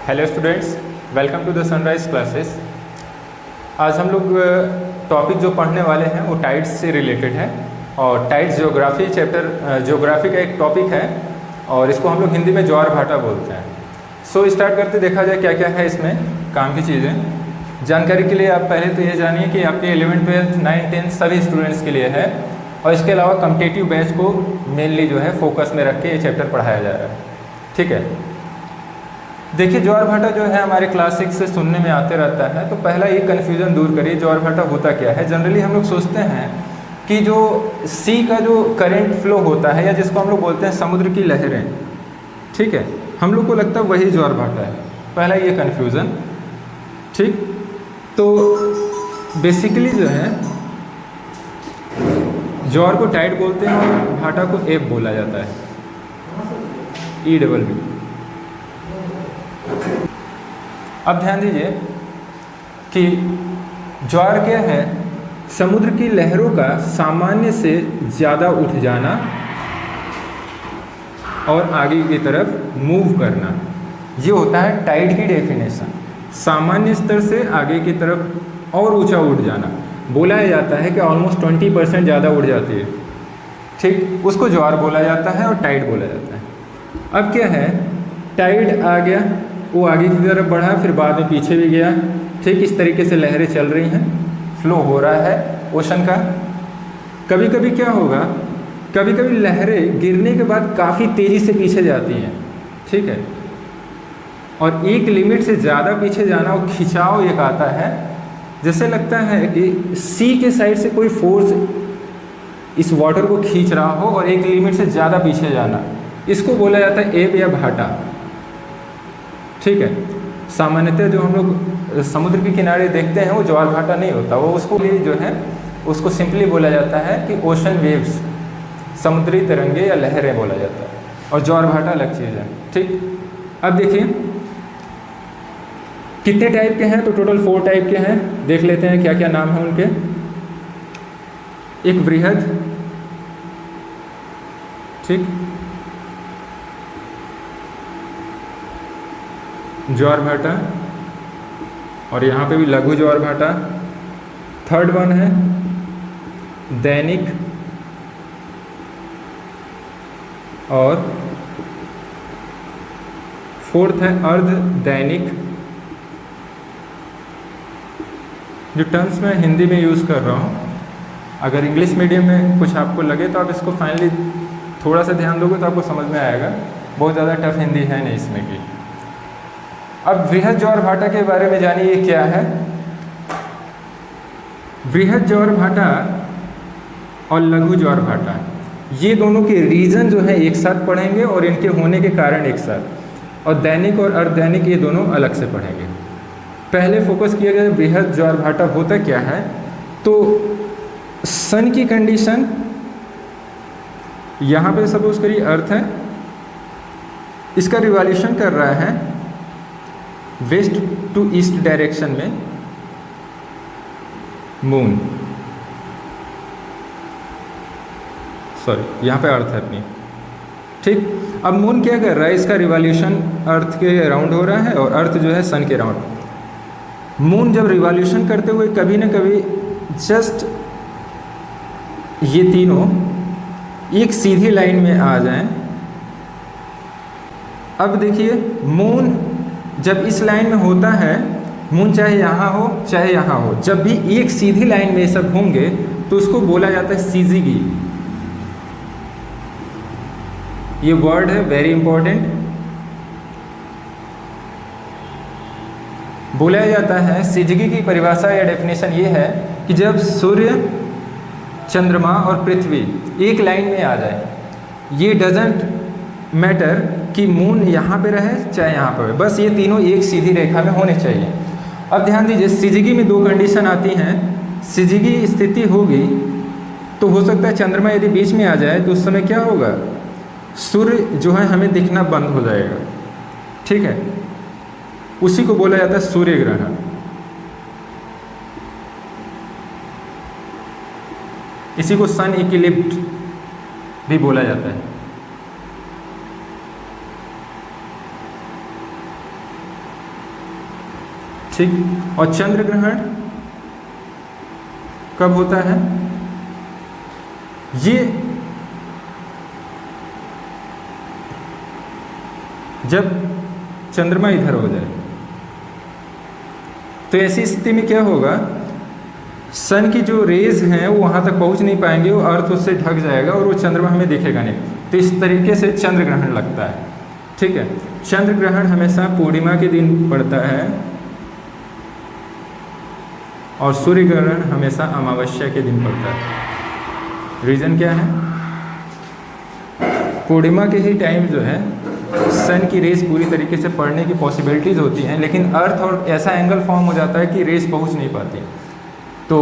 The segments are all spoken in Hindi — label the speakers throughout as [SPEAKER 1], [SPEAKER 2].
[SPEAKER 1] Hello students, welcome to the Sunrise classes. आज हम लोग टॉपिक जो पढ़ने वाले हैं वो टाइड्स से रिलेटेड है और टाइड्स ज्योग्राफी चैप्टर ज्योग्राफी का एक टॉपिक है और इसको हम लोग हिंदी में ज्वार भाटा बोलते हैं। सो स्टार्ट करते देखा जाए क्या क्या है इसमें काम की चीज़ें। जानकारी के लिए आप पहले तो ये जानिए कि आपके 11th 12th 9th 10th सभी स्टूडेंट्स के लिए है और इसके अलावा कॉम्पिटिटिव बैच को मेनली जो है फोकस में रख के ये चैप्टर पढ़ाया जा रहा है। ठीक है, देखिए ज्वार भाटा जो है हमारे क्लास 6 से सुनने में आते रहता है, तो पहला ये कन्फ्यूज़न दूर करिए ज्वार भाटा होता क्या है। जनरली हम लोग सोचते हैं कि जो सी का जो करंट फ्लो होता है या जिसको हम लोग बोलते हैं समुद्र की लहरें, ठीक है, हम लोग को लगता है वही ज्वार भाटा है। पहला ये कन्फ्यूज़न। ठीक, तो बेसिकली जो है ज्वार को टाइड बोलते हैं और भाटा को एब बोला जाता है, EBB। अब ध्यान दीजिए कि ज्वार क्या है, समुद्र की लहरों का सामान्य से ज़्यादा उठ जाना और आगे की तरफ मूव करना, ये होता है टाइड की डेफिनेशन। सामान्य स्तर से आगे की तरफ और ऊंचा उठ जाना, बोला जाता है कि ऑलमोस्ट 20% ज़्यादा उड़ जाती है। ठीक, उसको ज्वार बोला जाता है और टाइड बोला जाता है। अब क्या है, टाइड आ गया, वो आगे की तरफ बढ़ा, फिर बाद में पीछे भी गया। ठीक, इस तरीके से लहरें चल रही हैं, फ्लो हो रहा है ओशन का। कभी कभी क्या होगा, कभी कभी लहरें गिरने के बाद काफ़ी तेज़ी से पीछे जाती हैं। ठीक है, और एक लिमिट से ज़्यादा पीछे जाना और खिंचाव एक आता है, जैसे लगता है कि सी के साइड से कोई फोर्स इस वाटर को खींच रहा हो और एक लिमिट से ज़्यादा पीछे जाना, इसको बोला जाता है एब या भाटा। ठीक है, सामान्यतः जो हम लोग समुद्र के किनारे देखते हैं वो ज्वार भाटा नहीं होता, वो उसको लिए जो है उसको सिंपली बोला जाता है कि ओशन वेव्स, समुद्री तरंगे या लहरें बोला जाता है, और ज्वार भाटा अलग चीज़ है। ठीक, अब देखिए कितने टाइप के हैं, तो टोटल 4 टाइप के हैं। देख लेते हैं क्या क्या नाम है उनके। एक वृहद, ठीक, ज्वार भाटा, और यहाँ पे भी लघु ज्वार भाटा। थर्ड वन है दैनिक, और फोर्थ है अर्ध दैनिक। जो टर्म्स मैं हिंदी में यूज़ कर रहा हूँ, अगर इंग्लिश मीडियम में कुछ आपको लगे तो आप इसको फाइनली थोड़ा सा ध्यान दोगे तो आपको समझ में आएगा, बहुत ज़्यादा टफ हिंदी है नहीं इसमें की। अब वृहद ज्वार भाटा के बारे में जानिए क्या है। वृहद ज्वार भाटा और लघु ज्वार भाटा, ये दोनों के रीजन जो है एक साथ पढ़ेंगे और इनके होने के कारण एक साथ, और दैनिक और अर्धदैनिक ये दोनों अलग से पढ़ेंगे। पहले फोकस किया गया वृहद ज्वार भाटा होता क्या है, तो सन की कंडीशन यहाँ पे सपोज करिए अर्थ है, इसका रिवॉल्यूशन कर रहा है वेस्ट टू ईस्ट डायरेक्शन में मून, सॉरी यहाँ पे अर्थ है अपनी। ठीक, अब मून क्या कर रहा है, इसका रिवॉल्यूशन अर्थ के अराउंड हो रहा है और अर्थ जो है सन के अराउंड। मून जब रिवॉल्यूशन करते हुए कभी ना कभी जस्ट ये तीनों एक सीधी लाइन में आ जाएं। अब देखिए मून जब इस लाइन में होता है, मून चाहे यहाँ हो चाहे यहाँ हो, जब भी एक सीधी लाइन में ये सब होंगे तो उसको बोला जाता है सिजिगी। ये वर्ड है वेरी इंपॉर्टेंट। बोला जाता है, सिजिगी की परिभाषा या डेफिनेशन ये है कि जब सूर्य, चंद्रमा और पृथ्वी एक लाइन में आ जाए, ये डजंट मैटर कि मून यहाँ पे रहे चाहे यहाँ पे रहे, बस ये तीनों एक सीधी रेखा में होने चाहिए। अब ध्यान दीजिए, सिजिगी में 2 कंडीशन आती हैं। सिजिगी स्थिति होगी तो हो सकता है चंद्रमा यदि बीच में आ जाए तो उस समय क्या होगा, सूर्य जो है हमें दिखना बंद हो जाएगा। ठीक है, उसी को बोला जाता है सूर्य ग्रहण। इसी को सन इक्लिप्स भी बोला जाता है। ठीक। और चंद्र ग्रहण कब होता है? ये जब चंद्रमा इधर हो जाए। तो ऐसी स्थिति में क्या होगा, सन की जो रेज हैं वो वहाँ तक पहुँच नहीं पाएंगे, वो अर्थ उससे ढक जाएगा और वो चंद्रमा हमें दिखेगा नहीं। तो इस तरीके से चंद्र ग्रहण लगता है। ठीक है। चंद्र ग्रहण हमेशा पूर्णिमा के दिन पड़ता है और सूर्य ग्रहण हमेशा अमावस्या के दिन पड़ता है। रीज़न क्या है? पूर्णिमा के ही टाइम जो है सन की रेस पूरी तरीके से पड़ने की पॉसिबिलिटीज़ होती हैं, लेकिन अर्थ और ऐसा एंगल फॉर्म हो जाता है कि रेस पहुंच नहीं पाती। तो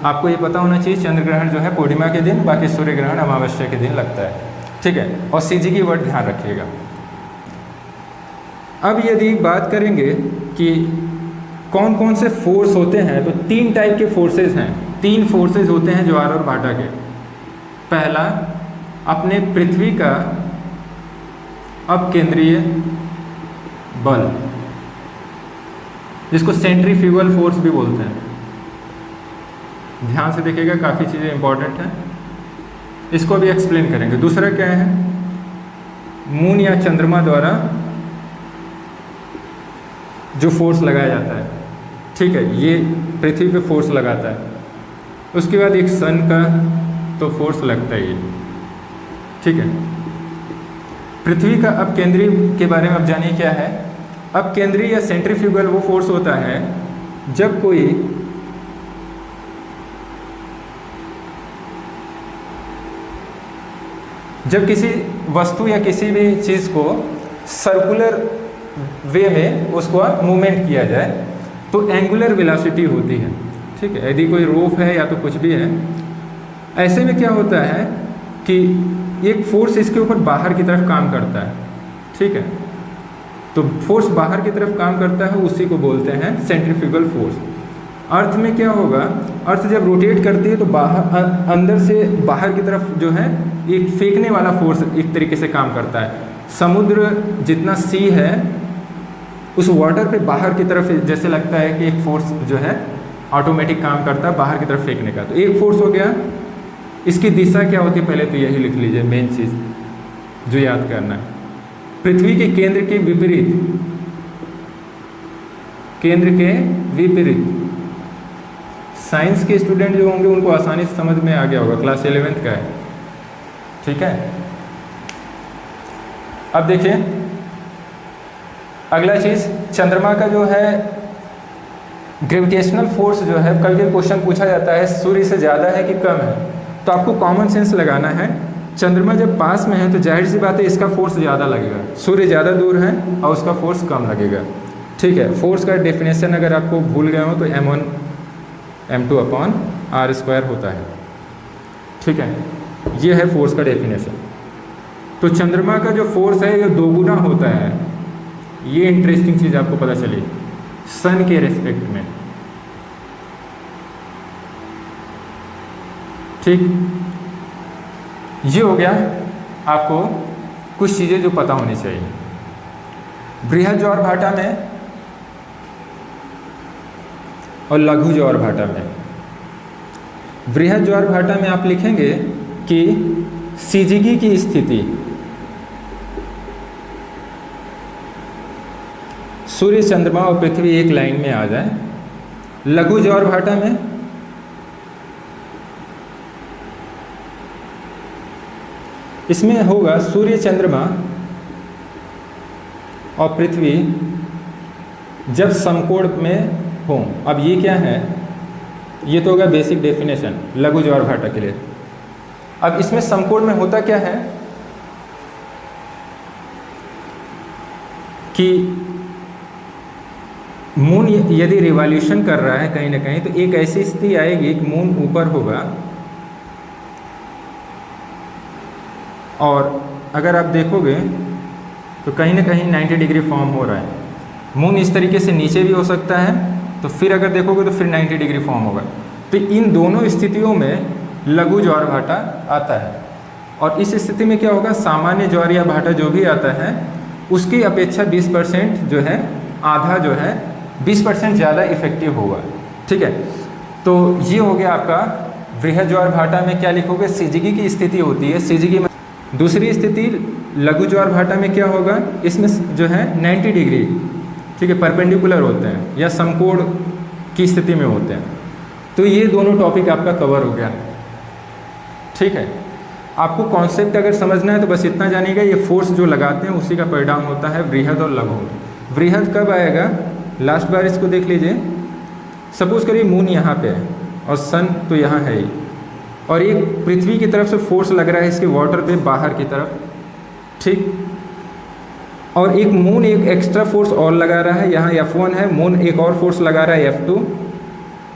[SPEAKER 1] आपको ये पता होना चाहिए चंद्र ग्रहण जो है पूर्णिमा के दिन, बाकी सूर्य ग्रहण अमावस्या के दिन लगता है। ठीक है। और सीजी की वर्ड ध्यान रखिएगा। अब यदि बात करेंगे कि कौन कौन से फोर्स होते हैं, तो 3 टाइप के फोर्सेस हैं। 3 फोर्सेस होते हैं ज्वार और भाटा के। पहला, अपने पृथ्वी का अपकेंद्रीय बल, जिसको सेंट्रीफ्यूगल फोर्स भी बोलते हैं। ध्यान से देखिएगा, काफ़ी चीज़ें इंपॉर्टेंट हैं, इसको भी एक्सप्लेन करेंगे। दूसरा क्या है, मून या चंद्रमा द्वारा जो फोर्स लगाया जाता है। ठीक है, ये पृथ्वी पे फोर्स लगाता है। उसके बाद एक सन का तो फोर्स लगता ही है। ठीक है। पृथ्वी का अपकेंद्रीय के बारे में अब जानिए क्या है। अपकेंद्रीय या सेंट्रीफ्यूगल वो फोर्स होता है जब किसी वस्तु या किसी भी चीज़ को सर्कुलर वे में उसको मूवमेंट किया जाए तो एंगुलर वेलोसिटी होती है। ठीक है। यदि कोई रोप है या तो कुछ भी है, ऐसे में क्या होता है कि एक फोर्स इसके ऊपर बाहर की तरफ काम करता है। ठीक है। तो फोर्स बाहर की तरफ काम करता है, उसी को बोलते हैं सेंट्रीफ्यूगल फोर्स। अर्थ में क्या होगा, अर्थ जब रोटेट करती है तो बाहर अंदर से बाहर की तरफ जो है एक फेंकने वाला फोर्स एक तरीके से काम करता है। समुद्र जितना सी है उस वाटर पे बाहर की तरफ जैसे लगता है कि एक फोर्स जो है ऑटोमेटिक काम करता है बाहर की तरफ फेंकने का। तो एक फोर्स हो गया। इसकी दिशा क्या होती है, पहले तो यही लिख लीजिए, मेन चीज़ जो याद करना है। पृथ्वी के केंद्र के विपरीत, केंद्र के विपरीत। साइंस के स्टूडेंट जो होंगे उनको आसानी से समझ में आ गया होगा, क्लास 11th का है। ठीक है। अब देखिए अगला चीज़, चंद्रमा का जो है ग्रेविटेशनल फोर्स जो है, कभी कभी क्वेश्चन पूछा जाता है सूर्य से ज़्यादा है कि कम है, तो आपको कॉमन सेंस लगाना है। चंद्रमा जब पास में है तो जाहिर सी बात है इसका फोर्स ज़्यादा लगेगा, सूर्य ज़्यादा दूर है और उसका फोर्स कम लगेगा। ठीक है। फोर्स का डेफिनेशन अगर आपको भूल गए हो तो m1 m2 अपॉन r² होता है। ठीक है। ये है फोर्स का डेफिनेशन। तो चंद्रमा का जो फोर्स है ये 2 गुना होता है। ये इंटरेस्टिंग चीज़ आपको पता चली सन के रेस्पेक्ट में। ठीक, ये हो गया आपको कुछ चीज़ें जो पता होनी चाहिए। बृहद ज्वार भाटा में और लघु ज्वार भाटा में। बृहद ज्वार भाटा में आप लिखेंगे कि सीजीगी की स्थिति सूर्य, चंद्रमा और पृथ्वी एक लाइन में आ जाए। लघु ज्वार भाटा में इसमें होगा सूर्य, चंद्रमा और पृथ्वी जब समकोण में हों। अब ये क्या है, ये तो होगा बेसिक डेफिनेशन लघु ज्वार भाटा के लिए। अब इसमें समकोण में होता क्या है कि मून यदि रिवॉल्यूशन कर रहा है कहीं ना कहीं, तो एक ऐसी स्थिति आएगी कि मून ऊपर होगा और अगर आप देखोगे तो कहीं ना कहीं 90 डिग्री फॉर्म हो रहा है। मून इस तरीके से नीचे भी हो सकता है, तो फिर अगर देखोगे तो फिर 90 डिग्री फॉर्म होगा। तो इन दोनों स्थितियों में लघु ज्वार भाटा आता है। और इस स्थिति में क्या होगा, सामान्य ज्वार या भाटा जो भी आता है उसकी अपेक्षा 20% जो है, आधा जो है 20% ज़्यादा इफेक्टिव होगा। ठीक है, तो ये हो गया आपका वृहद ज्वार भाटा में क्या लिखोगे, सिजगी की स्थिति होती है, सिजगी में। दूसरी स्थिति लघु ज्वार भाटा में क्या होगा, इसमें जो है 90 डिग्री, ठीक है, परपेंडिकुलर होते हैं या समकोण की स्थिति में होते हैं। तो ये दोनों टॉपिक आपका कवर हो गया। ठीक है, आपको कॉन्सेप्ट अगर समझना है तो बस इतना जानिएगा, ये फोर्स जो लगाते हैं उसी का परिणाम होता है वृहद और लघु। वृहद कब आएगा, लास्ट बार इसको देख लीजिए, सपोज करिए मून यहाँ पे है और सन तो यहाँ है ही, और एक पृथ्वी की तरफ से फोर्स लग रहा है इसके वाटर पे बाहर की तरफ, ठीक, और एक मून एक एक्स्ट्रा फोर्स और लगा रहा है, यहाँ F1 है, मून एक और फोर्स लगा रहा है F2,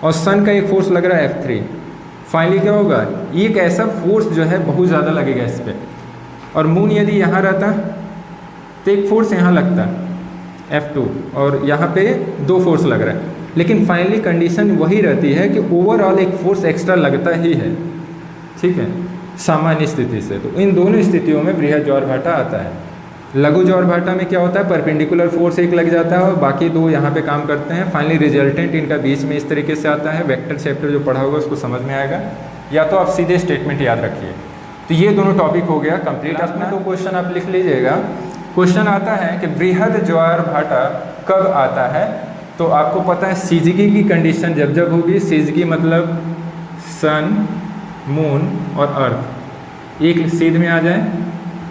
[SPEAKER 1] और सन का एक फोर्स लग रहा है F3। फाइनली क्या होगा, एक ऐसा फोर्स जो है बहुत ज़्यादा लगेगा इस पर, और मून यदि यहाँ रहता तो एक फोर्स यहाँ लगता F2, और यहाँ पे 2 फोर्स लग रहा है, लेकिन फाइनली कंडीशन वही रहती है कि ओवरऑल एक फोर्स एक्स्ट्रा लगता ही है। ठीक है, सामान्य स्थिति से। तो इन दोनों स्थितियों में वृहद ज्वार भाटा आता है। लघु ज्वार भाटा में क्या होता है, परपेंडिकुलर फोर्स एक लग जाता है और बाकी 2 यहाँ पे काम करते हैं। फाइनली रिजल्टेंट इनका बीच में इस तरीके से आता है। वेक्टर चैप्टर जो पढ़ा होगा उसको समझ में आएगा, या तो आप सीधे स्टेटमेंट याद रखिए। तो ये दोनों टॉपिक हो गया कंप्लीट अपना। तो क्वेश्चन आप लिख लीजिएगा। क्वेश्चन आता है कि वृहद ज्वार भाटा कब आता है। तो आपको पता है सिजगी की कंडीशन जब जब होगी, सिजगी मतलब सन, मून और अर्थ एक सीध में आ जाए,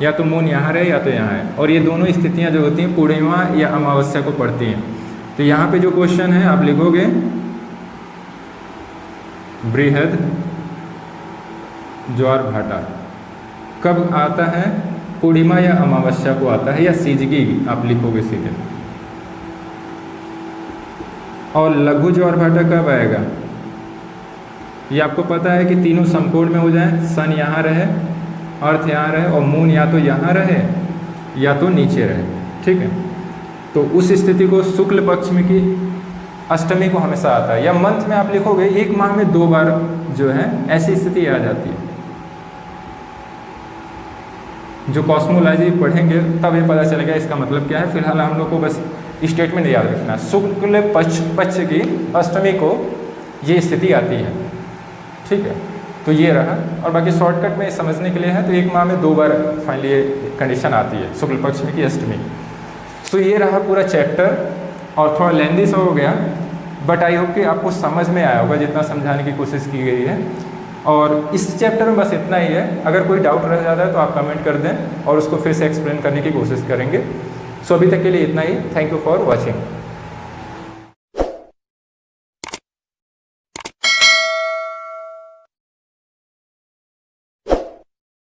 [SPEAKER 1] या तो मून यहाँ रहे या तो यहाँ है, और ये दोनों स्थितियाँ जो होती हैं पूर्णिमा या अमावस्या को पड़ती हैं। तो यहाँ पे जो क्वेश्चन है आप लिखोगे वृहद ज्वार भाटा कब आता है, पूर्णिमा या अमावस्या को आता है, या सिजगी आप लिखोगे सीधे। और लघु ज्वार भाटा कब आएगा, ये आपको पता है कि तीनों समकोण में हो जाए, सन यहाँ रहे, अर्थ यहाँ रहे, और मून या तो यहाँ रहे या तो नीचे रहे। ठीक है, तो उस स्थिति को शुक्ल पक्ष में की अष्टमी को हमेशा आता है, या मंथ में आप लिखोगे 1 माह में 2 बार जो है ऐसी स्थिति आ जाती है। जो कॉस्मोलॉजी पढ़ेंगे तब ये पता चलेगा इसका मतलब क्या है। फिलहाल हम लोग को बस स्टेटमेंट याद रखना, शुक्ल पक्ष की अष्टमी को ये स्थिति आती है। ठीक है, तो ये रहा, और बाकी शॉर्टकट में समझने के लिए है तो 1 माह में 2 बार फाइनली ये कंडीशन आती है शुक्ल पक्ष में की अष्टमी। तो ये रहा पूरा चैप्टर, और थोड़ा लेंदी सा हो गया, बट आई होप कि आपको समझ में आया होगा जितना समझाने की कोशिश की गई है। और इस चैप्टर में बस इतना ही है। अगर कोई डाउट रह जाता है तो आप कमेंट कर दें और उसको फिर से एक्सप्लेन करने की कोशिश करेंगे। सो अभी तक के लिए इतना ही। Thank you for watching.